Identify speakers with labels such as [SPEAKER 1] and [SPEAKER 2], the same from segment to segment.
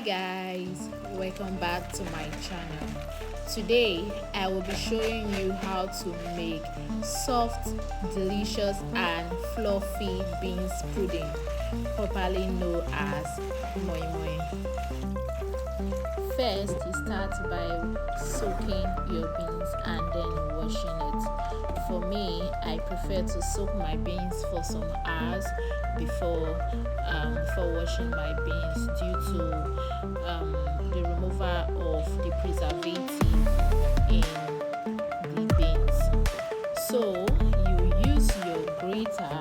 [SPEAKER 1] Hi guys, welcome back to my channel. Today I will be showing you how to make soft, delicious and fluffy beans pudding, popularly known as moi moi. First, you start by soaking your beans and then washing it. For me, I prefer to soak my beans for some hours before washing my beans due to the removal of the preservative in the beans. So you use your grater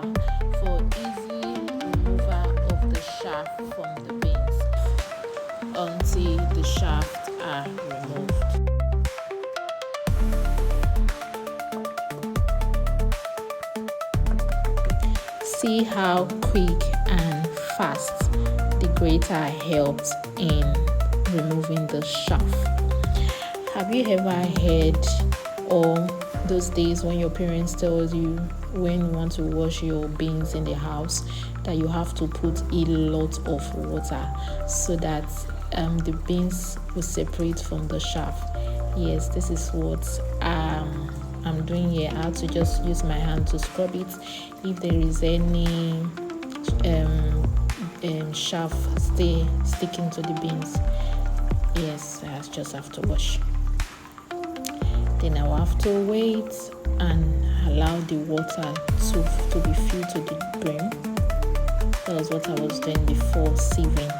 [SPEAKER 1] for easy removal of the shaft from the beans until the shaft are removed. See how quick and fast the grater helps in removing the shaft. Have you ever heard or those days when your parents tell you when you want to wash your beans in the house that you have to put a lot of water so that the beans will separate from the shaft? Yes, this is what I'm doing here. I have to just use my hand to scrub it. If there is any shaft sticking to the beans, yes, I just have to wash. Then I will have to wait and allow the water to be filled to the brim. That was what I was doing before sieving.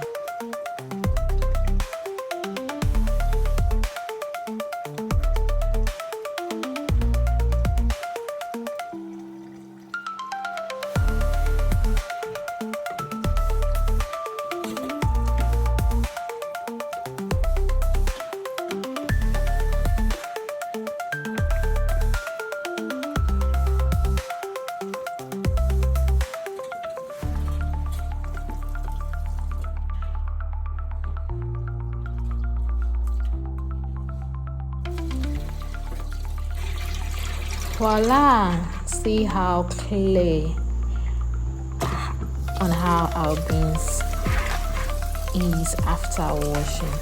[SPEAKER 1] Voila! See how clear on how our beans is after washing.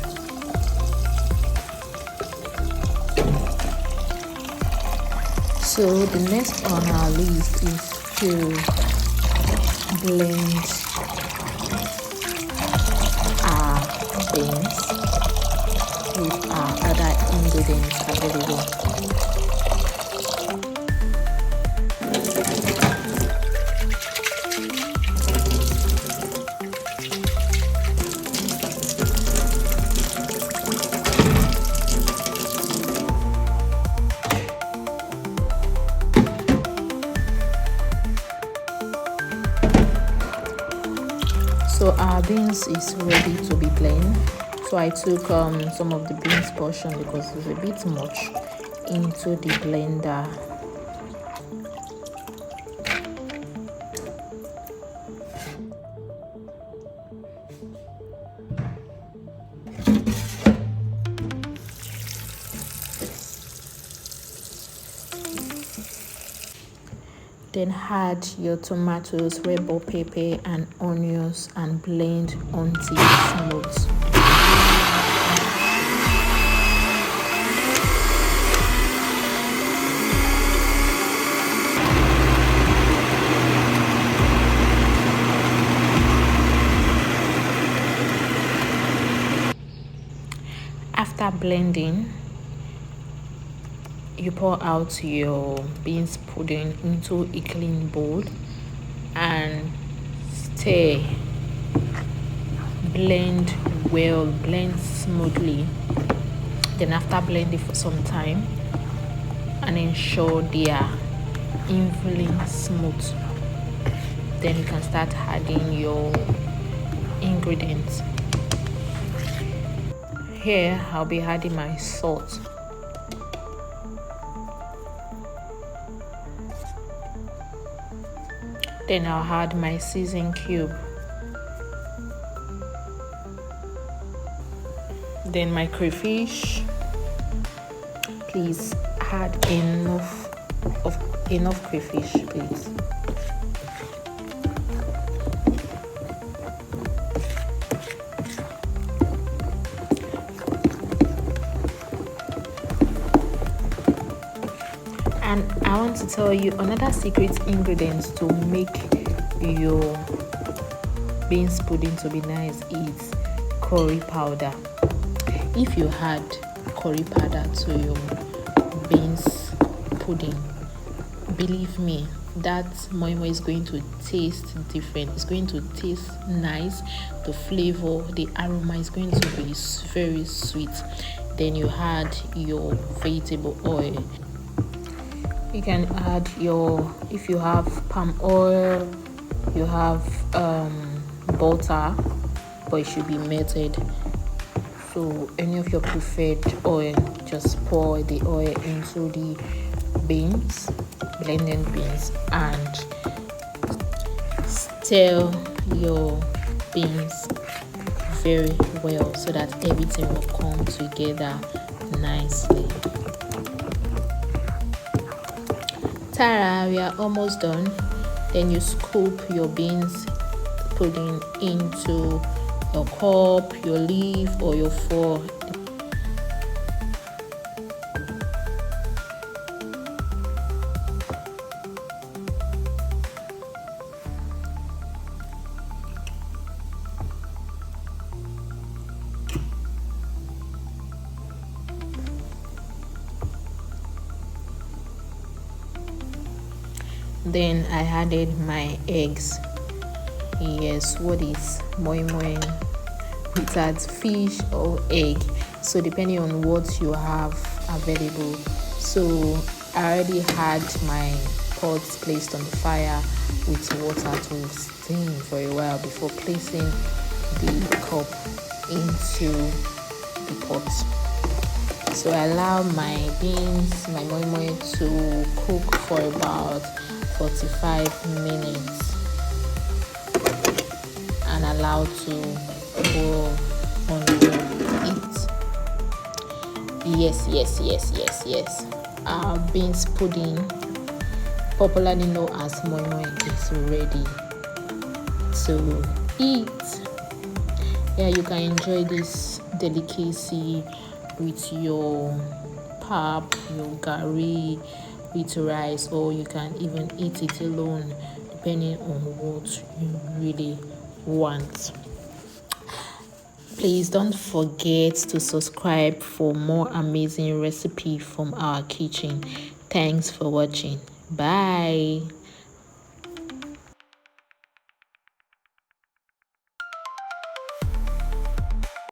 [SPEAKER 1] So the next on our list is to blend our beans with our other ingredients available. So our beans is ready to be blended. So I took some of the beans portion because it's a bit much into the blender. Then add your tomatoes, red bell pepper and onions and blend until smooth. After blending, you pour out your beans pudding into a clean bowl and stir. Blend well, blend smoothly. Then after blending for some time and ensure they are evenly smooth, then you can start adding your ingredients. Here I'll be adding my salt. Then I'll add my seasoning cube. Then my crayfish. Please add enough crayfish, please. I want to tell you another secret ingredient to make your beans pudding to be nice is curry powder. If you add curry powder to your beans pudding, believe me, that moi moi is going to taste different. It's going to taste nice. The flavor, the aroma is going to be very sweet. Then you add your vegetable oil. You can add your, if you have palm oil, you have butter, but it should be melted. So any of your preferred oil, just pour the oil into the beans, blended beans, and stir your beans very well so that everything will come together nicely. Tara, we are almost done. Then you scoop your beans pudding into your cup, your leaf, or your fork. Then I added my eggs. Yes, what is moi moi? It adds fish or egg, so depending on what you have available. So I already had my pot placed on the fire with water to steam for a while before placing the cup into the pot. So I allow my beans, my moi moi, to cook for about 45 minutes and allow to boil on low heat. Yes. Our beans pudding, popularly known as moi moi, is ready to eat. Yeah, you can enjoy this delicacy with your pap, your gari, with rice, or you can even eat it alone depending on what you really want. Please don't forget to subscribe for more amazing recipe from our kitchen. Thanks for watching. Bye.